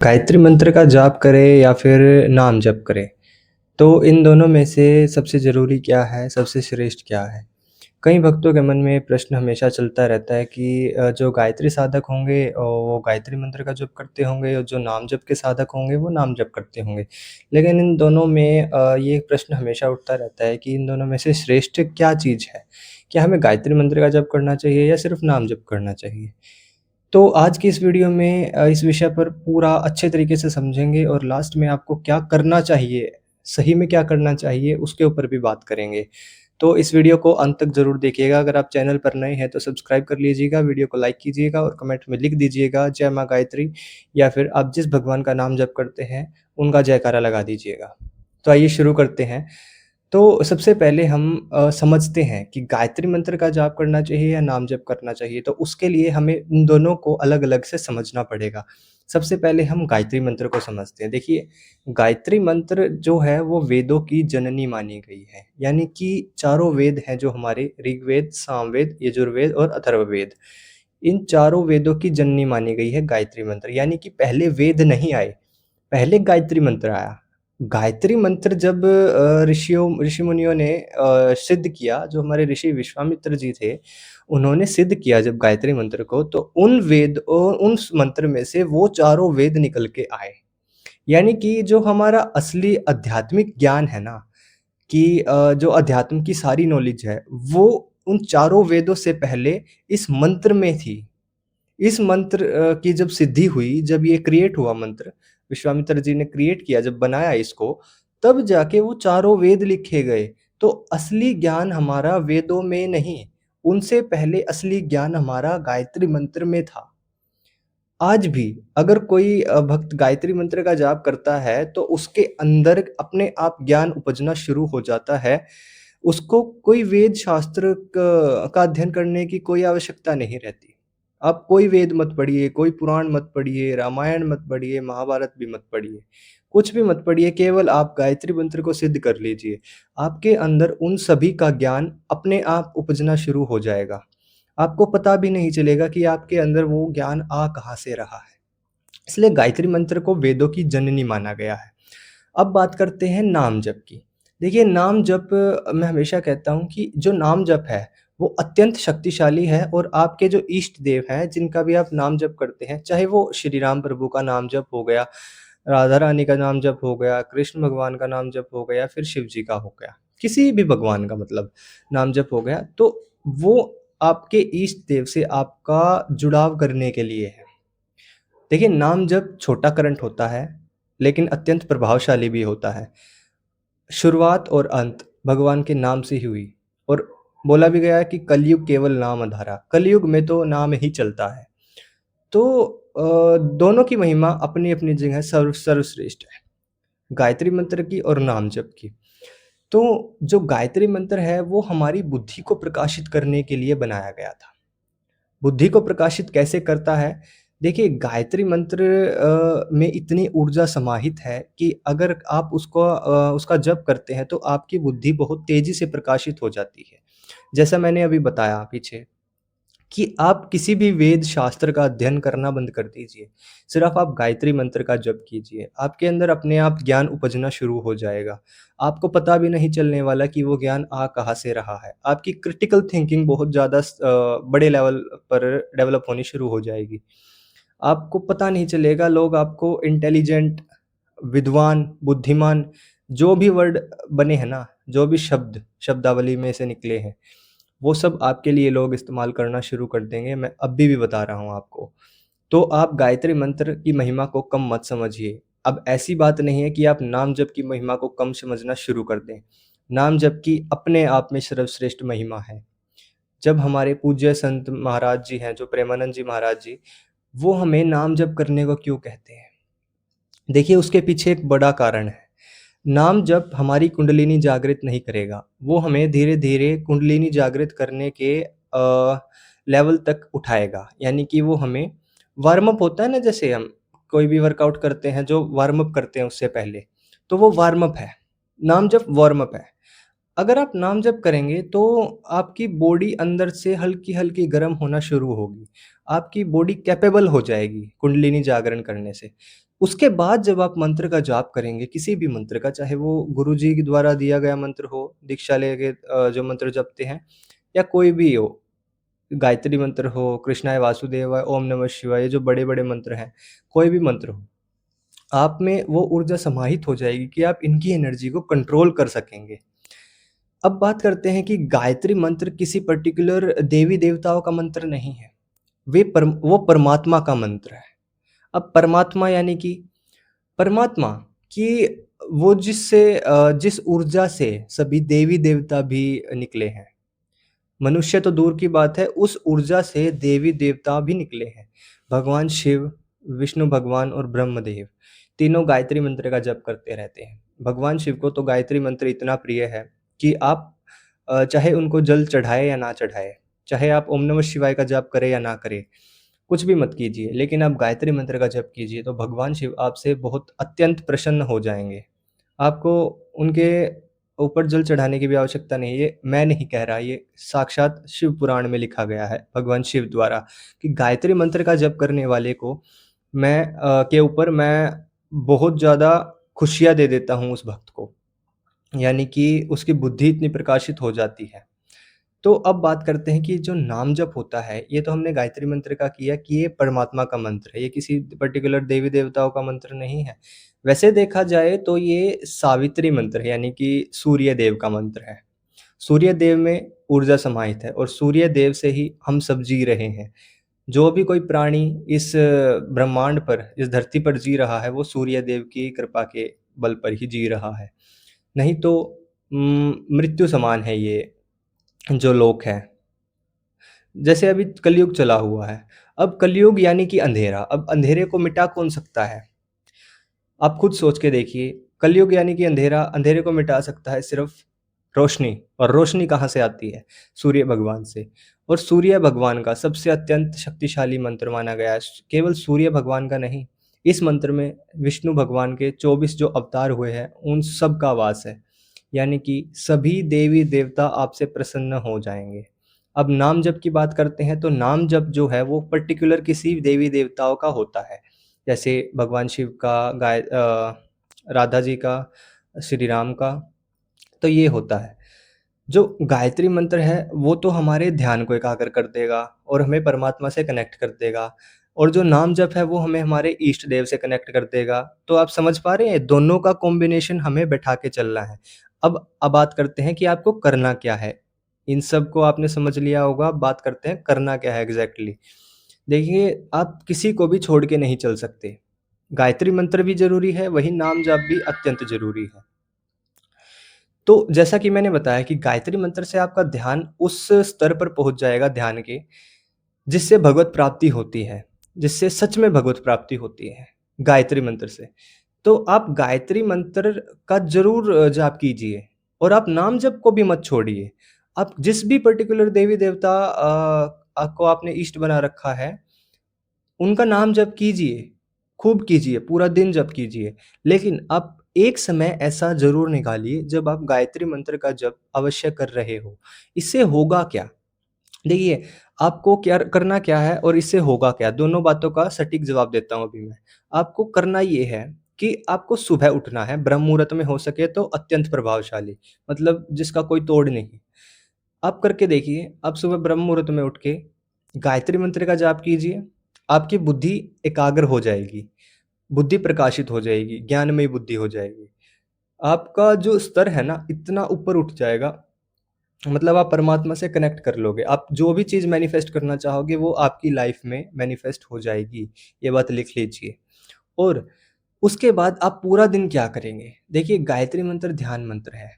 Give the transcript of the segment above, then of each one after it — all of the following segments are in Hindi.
गायत्री मंत्र का जाप करें या फिर नाम जप करें, तो इन दोनों में से सबसे ज़रूरी क्या है, सबसे श्रेष्ठ क्या है? कई भक्तों के मन में प्रश्न हमेशा चलता रहता है कि जो गायत्री साधक होंगे वो गायत्री मंत्र का जप करते होंगे और जो नाम जप के साधक होंगे वो नाम जप करते होंगे। लेकिन इन दोनों में ये प्रश्न हमेशा उठता रहता है कि इन दोनों में से श्रेष्ठ क्या चीज़ है? क्या हमें गायत्री मंत्र का जप करना चाहिए या सिर्फ़ नाम जप करना चाहिए? तो आज की इस वीडियो में इस विषय पर पूरा अच्छे तरीके से समझेंगे और लास्ट में आपको क्या करना चाहिए, सही में क्या करना चाहिए, उसके ऊपर भी बात करेंगे। तो इस वीडियो को अंत तक ज़रूर देखिएगा। अगर आप चैनल पर नए हैं तो सब्सक्राइब कर लीजिएगा, वीडियो को लाइक कीजिएगा और कमेंट में लिख दीजिएगा जय माँ गायत्री या फिर आप जिस भगवान का नाम जप करते हैं, उनका जयकारा लगा दीजिएगा। तो आइए शुरू करते हैं। तो सबसे पहले हम समझते हैं कि गायत्री मंत्र का जाप करना चाहिए या नाम जप करना चाहिए, तो उसके लिए हमें इन दोनों को अलग-अलग से समझना पड़ेगा। सबसे पहले हम गायत्री मंत्र को समझते हैं। देखिए, गायत्री मंत्र जो है वो वेदों की जननी मानी गई है, यानी कि चारों वेद हैं जो हमारे ऋग्वेद, सामवेद, यजुर्वेद और अथर्ववेद। इन चारों वेदों की जननी मानी गई है गायत्री मंत्र, यानी कि पहले वेद नहीं आए, पहले गायत्री मंत्र आया। गायत्री मंत्र जब ऋषि-मुनियों ने सिद्ध किया, जो हमारे ऋषि विश्वामित्र जी थे, उन्होंने सिद्ध किया जब गायत्री मंत्र को, तो उन मंत्र में से वो चारों वेद निकल के आए। यानी कि जो हमारा असली आध्यात्मिक ज्ञान है ना, कि जो अध्यात्म की सारी नॉलेज है, वो उन चारों वेदों से पहले इस मंत्र में थी। इस मंत्र की जब सिद्धि हुई, जब ये क्रिएट हुआ मंत्र, विश्वामित्र जी ने क्रिएट किया, जब बनाया इसको, तब जाके वो चारों वेद लिखे गए। तो असली ज्ञान हमारा वेदों में नहीं, उनसे पहले असली ज्ञान हमारा गायत्री मंत्र में था। आज भी अगर कोई भक्त गायत्री मंत्र का जाप करता है, तो उसके अंदर अपने आप ज्ञान उपजना शुरू हो जाता है। उसको कोई वेद शास्त्र का अध्ययन करने की कोई आवश्यकता नहीं रहती। आप कोई वेद मत पढ़िए, कोई पुराण मत पढ़िए, रामायण मत पढ़िए, महाभारत भी मत पढ़िए, कुछ भी मत पढ़िए, केवल आप गायत्री मंत्र को सिद्ध कर लीजिए। आपके अंदर उन सभी का ज्ञान अपने आप उपजना शुरू हो जाएगा। आपको पता भी नहीं चलेगा कि आपके अंदर वो ज्ञान आ कहाँ से रहा है। इसलिए गायत्री मंत्र को वेदों की जननी माना गया है। अब बात करते हैं नाम जप की। देखिए, नाम जप मैं हमेशा कहता हूँ कि जो नाम जप है, वो अत्यंत शक्तिशाली है और आपके जो इष्ट देव हैं, जिनका भी आप नाम जप करते हैं, चाहे वो श्री राम प्रभु का नाम जप हो गया, राधा रानी का नाम जप हो गया, कृष्ण भगवान का नाम जप हो गया, फिर शिव जी का हो गया, किसी भी भगवान का मतलब नाम जप हो गया, तो वो आपके इष्ट देव से आपका जुड़ाव करने के लिए है। देखिए, नाम जप छोटा करंट होता है, लेकिन अत्यंत प्रभावशाली भी होता है। शुरुआत और अंत भगवान के नाम से ही हुई और बोला भी गया है कि कलयुग केवल नाम आधारा। कलयुग में तो नाम ही चलता है। तो दोनों की महिमा अपनी-अपनी जगह सर्वश्रेष्ठ है, गायत्री मंत्र की और नाम जप की। तो जो गायत्री मंत्र है, वो हमारी बुद्धि को प्रकाशित करने के लिए बनाया गया था। बुद्धि को प्रकाशित कैसे करता है? देखिए, गायत्री मंत्र में इतनी ऊर्जा समाहित है कि अगर आप उसका जप करते हैं, तो आपकी बुद्धि बहुत तेज़ी से प्रकाशित हो जाती है। जैसा मैंने अभी बताया पीछे कि आप किसी भी वेद शास्त्र का अध्ययन करना बंद कर दीजिए। सिर्फ़ आप गायत्री मंत्र का जप कीजिए। आपके अंदर अपने आप ज्ञान उपजना शुरू हो जाएगा। आपको पता भी नहीं चलने वाला कि वो ज्ञान आ कहाँ से रहा है। आपकी क्रिटिकल थिंकिंग बहुत ज़्यादा बड़े लेवल पर डेवलप होनी शुरू हो जाएगी। आपको पता नहीं चलेगा, लोग आपको इंटेलिजेंट, विद्वान, बुद्धिमान, जो भी वर्ड बने हैं ना, जो भी शब्दावली में से निकले हैं, वो सब आपके लिए लोग इस्तेमाल करना शुरू कर देंगे, मैं अभी भी बता रहा हूँ आपको। तो आप गायत्री मंत्र की महिमा को कम मत समझिए। अब ऐसी बात नहीं है कि आप नाम जप की महिमा को कम समझना शुरू कर दें। नाम जप की अपने आप में सर्वश्रेष्ठ महिमा है। जब हमारे पूज्य संत महाराज जी हैं, जो प्रेमानंद जी महाराज जी, वो हमें नाम जप करने को क्यों कहते हैं? देखिए, उसके पीछे एक बड़ा कारण है। नाम जप हमारी कुंडलिनी जागृत नहीं करेगा, वो हमें धीरे-धीरे कुंडलिनी जागृत करने के लेवल तक उठाएगा। यानी कि वो हमें वार्म अप होता है ना, जैसे हम कोई भी वर्कआउट करते हैं, जो वार्म अप करते हैं उससे पहले, तो वो वार्म अप है। नाम जप वार्म अप है। अगर आप नाम जप करेंगे तो आपकी बॉडी अंदर से हल्की-हल्की गर्म होना शुरू होगी। आपकी बॉडी कैपेबल हो जाएगी कुंडलिनी जागरण करने से। उसके बाद जब आप मंत्र का जाप करेंगे, किसी भी मंत्र का, चाहे वो गुरुजी के द्वारा दिया गया मंत्र हो, दीक्षा लेके जो मंत्र जपते हैं या कोई भी हो, गायत्री मंत्र हो, कृष्णाय वासुदेवाय, ओम नमः शिवाय, ये जो बड़े-बड़े मंत्र हैं, कोई भी मंत्र हो, आप में वो ऊर्जा समाहित हो जाएगी कि आप इनकी एनर्जी को कंट्रोल कर सकेंगे। अब बात करते हैं कि गायत्री मंत्र किसी पर्टिकुलर देवी-देवताओं का मंत्र नहीं है, वो परमात्मा का मंत्र है। अब परमात्मा यानी कि परमात्मा कि वो जिस ऊर्जा से सभी देवी-देवता भी निकले हैं। मनुष्य तो दूर की बात है, उस ऊर्जा से देवी-देवता भी निकले हैं। भगवान शिव, विष्णु भगवान और ब्रह्मदेव, तीनों गायत्री मंत्र का जप करते रहते हैं। भगवान शिव को तो गायत्री मंत्र इतना प्रिय है कि आप चाहे उनको जल चढ़ाएँ या ना चढ़ाएँ, चाहे आप ओम नमः शिवाय का जाप करें या ना करें, कुछ भी मत कीजिए, लेकिन आप गायत्री मंत्र का जप कीजिए, तो भगवान शिव आपसे बहुत अत्यंत प्रसन्न हो जाएँगे। आपको उनके ऊपर जल चढ़ाने की भी आवश्यकता नहीं है, ये मैं नहीं कह रहा, ये साक्षात शिव पुराण में लिखा गया है भगवान शिव द्वारा कि गायत्री मंत्र का जप करने वाले को के ऊपर मैं बहुत ज़्यादा खुशियाँ दे देता हूँ उस भक्त को, यानी कि उसकी बुद्धि इतनी प्रकाशित हो जाती है। तो अब बात करते हैं कि जो नाम जप होता है, ये तो हमने गायत्री मंत्र का किया कि ये परमात्मा का मंत्र है, ये किसी पर्टिकुलर देवी-देवताओं का मंत्र नहीं है। वैसे देखा जाए तो ये सावित्री मंत्र है, यानी कि सूर्य देव का मंत्र है। सूर्य देव में ऊर्जा समाहित है और सूर्य देव से ही हम सब जी रहे हैं। जो भी कोई प्राणी इस ब्रह्मांड पर, इस धरती पर जी रहा है, वो सूर्य देव की कृपा के बल पर ही जी रहा है। नहीं तो मृत्यु समान है ये जो लोक है। जैसे अभी कलयुग चला हुआ है। अब कलयुग यानी कि अंधेरा, अब अंधेरे को मिटा कौन सकता है? आप खुद सोच के देखिए, कलयुग यानी कि अंधेरा, अंधेरे को मिटा सकता है सिर्फ़ रोशनी, और रोशनी कहाँ से आती है? सूर्य भगवान से। और सूर्य भगवान का सबसे अत्यंत शक्तिशाली मंत्र माना गया है। केवल सूर्य भगवान का नहीं, इस मंत्र में विष्णु भगवान के 24 जो अवतार हुए हैं, उन सब का वास है। यानी कि सभी देवी-देवता आपसे प्रसन्न हो जाएँगे। अब नाम जप की बात करते हैं, तो नाम जप जो है वो पर्टिकुलर किसी देवी-देवताओं का होता है। जैसे भगवान शिव का, राधा जी का, श्री राम का, तो ये होता है। जो गायत्री मंत्र है, वो तो हमारे ध्यान को एकाग्र कर देगा और हमें परमात्मा से कनेक्ट कर देगा, और जो नाम जप है, वो हमें हमारे इष्ट देव से कनेक्ट कर देगा। तो आप समझ पा रहे हैं, दोनों का कॉम्बिनेशन हमें बैठा के चलना है। अब बात करते हैं कि आपको करना क्या है? इन सब को आपने समझ लिया होगा, अब बात करते हैं करना क्या है एग्ज़ैक्टली। देखिए, आप किसी को भी छोड़ के नहीं चल सकते। गायत्री मंत्र भी ज़रूरी है, वहीं नाम जाप भी अत्यंत ज़रूरी है। तो जैसा कि मैंने बताया कि गायत्री मंत्र से आपका ध्यान उस स्तर पर पहुँच जाएगा ध्यान के, जिससे भगवत प्राप्ति होती है, जिससे सच में भगवत प्राप्ति होती है, गायत्री मंत्र से। तो आप गायत्री मंत्र का ज़रूर जाप कीजिए, और आप नाम जप को भी मत छोड़िए। आप जिस भी पर्टिकुलर देवी-देवता को आपने इष्ट बना रखा है, उनका नाम जप कीजिए, खूब कीजिए, पूरा दिन जप कीजिए। लेकिन आप एक समय ऐसा ज़रूर निकालिए जब आप गायत्री मंत्र का जप अवश्य कर रहे हो। इससे होगा क्या? देखिए, आपको क्या करना क्या है और इससे होगा क्या? दोनों बातों का सटीक जवाब देता हूँ अभी मैं। आपको करना ये है कि आपको सुबह उठना है, ब्रह्म मुहूर्त में हो सके तो अत्यंत प्रभावशाली, मतलब जिसका कोई तोड़ नहीं। आप करके देखिए, आप सुबह ब्रह्म मुहूर्त में उठ के गायत्री मंत्र का जाप कीजिए, आपकी बुद्धि एकाग्र हो जाएगी, बुद्धि प्रकाशित हो जाएगी, ज्ञानमयी बुद्धि हो जाएगी। आपका जो स्तर है ना, इतना ऊपर उठ जाएगा, मतलब आप परमात्मा से कनेक्ट कर लोगे। आप जो भी चीज़ मैनिफेस्ट करना चाहोगे, वो आपकी लाइफ़ में मैनिफेस्ट हो जाएगी। ये बात लिख लीजिए। और उसके बाद आप पूरा दिन क्या करेंगे? देखिए, गायत्री मंत्र ध्यान मंत्र है।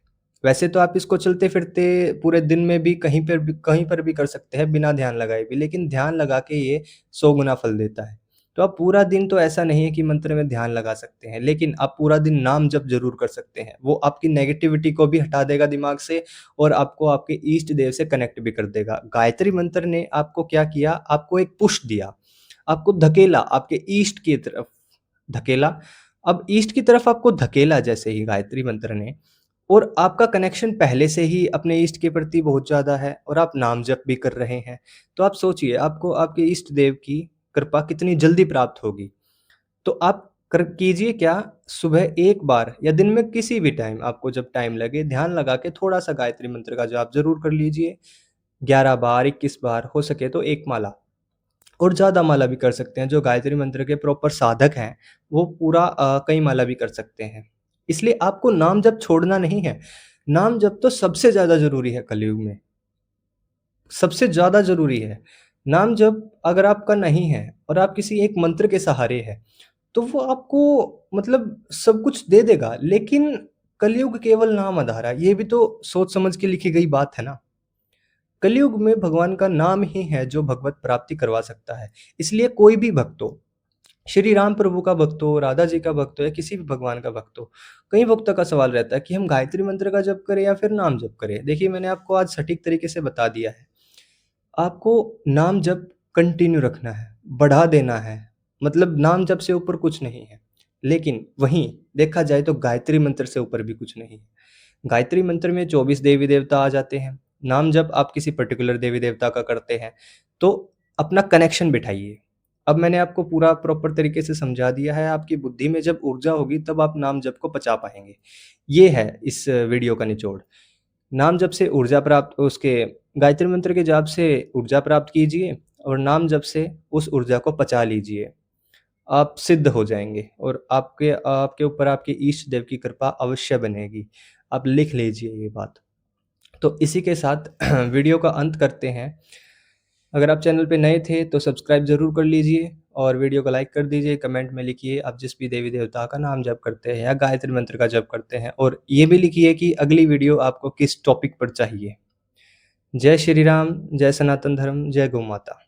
वैसे तो आप इसको चलते-फिरते पूरे दिन में भी कहीं पर भी कर सकते हैं बिना ध्यान लगाए भी, लेकिन ध्यान लगा के ये 100 गुना फल देता है। तो आप पूरा दिन तो ऐसा नहीं है कि मंत्र में ध्यान लगा सकते हैं, लेकिन आप पूरा दिन नाम जप ज़रूर कर सकते हैं। वो आपकी नेगेटिविटी को भी हटा देगा दिमाग से, और आपको आपके इष्ट देव से कनेक्ट भी कर देगा। गायत्री मंत्र ने आपको क्या किया? आपको एक पुश दिया, आपको धकेला, आपके ईस्ट की तरफ धकेला। अब ईस्ट की तरफ आपको धकेला जैसे ही गायत्री मंत्र ने, और आपका कनेक्शन पहले से ही अपने ईष्ट के प्रति बहुत ज़्यादा है और आप नाम जप भी कर रहे हैं। तो आप सोचिए, आपको आपके इष्ट देव की कृपा कितनी जल्दी प्राप्त होगी। तो आप कर कीजिए क्या, सुबह एक बार या दिन में किसी भी टाइम आपको जब टाइम लगे, ध्यान लगा के थोड़ा-सा गायत्री मंत्र का जाप ज़रूर कर लीजिए। 11 बार, 21 बार, हो सके तो 1 माला, और ज़्यादा माला भी कर सकते हैं। जो गायत्री मंत्र के प्रॉपर साधक हैं, वो पूरा कई माला भी कर सकते हैं। इसलिए आपको नाम जप छोड़ना नहीं है। नाम जप तो सबसे ज़्यादा ज़रूरी है कलयुग में, सबसे ज़्यादा ज़रूरी है। नाम जप अगर आपका नहीं है और आप किसी एक मंत्र के सहारे हैं, तो वो आपको मतलब सब कुछ दे देगा, लेकिन कलयुग केवल नाम आधार है। ये भी तो सोच समझ के लिखी गई बात है ना। कलयुग में भगवान का नाम ही है जो भगवत प्राप्ति करवा सकता है। इसलिए कोई भी भक्त हो, श्री राम प्रभु का भक्त हो, राधा जी का भक्त हो या किसी भी भगवान का भक्त हो, कई भक्तों का सवाल रहता है कि हम गायत्री मंत्र का जप करें या फिर नाम जप करें। देखिए, मैंने आपको आज सटीक तरीके से बता दिया है। आपको नाम जप कंटिन्यू रखना है, बढ़ा देना है, मतलब नाम जप से ऊपर कुछ नहीं है। लेकिन वहीं देखा जाए तो गायत्री मंत्र से ऊपर भी कुछ नहीं है। गायत्री मंत्र में 24 देवी-देवता आ जाते हैं। नाम जप आप किसी पर्टिकुलर देवी-देवता का करते हैं, तो अपना कनेक्शन बिठाइए। अब मैंने आपको पूरा प्रॉपर तरीके से समझा दिया है, आपकी बुद्धि में जब ऊर्जा होगी तब आप नाम जप को पचा पाएँगे। ये है इस वीडियो का निचोड़। नाम जप से ऊर्जा प्राप्त उसके गायत्री मंत्र के जाप से ऊर्जा प्राप्त कीजिए और नाम जप से उस ऊर्जा को पचा लीजिए। आप सिद्ध हो जाएँगे और आपके आपके ऊपर आपके इष्ट देव की कृपा अवश्य बनेगी। आप लिख लीजिए ये बात। तो इसी के साथ वीडियो का अंत करते हैं। अगर आप चैनल पे नए थे तो सब्सक्राइब ज़रूर कर लीजिए और वीडियो को लाइक कर दीजिए। कमेंट में लिखिए आप जिस भी देवी-देवता का नाम जप करते हैं या गायत्री मंत्र का जप करते हैं, और ये भी लिखिए कि अगली वीडियो आपको किस टॉपिक पर चाहिए। जय श्री राम, जय सनातन धर्म, जय गौ माता।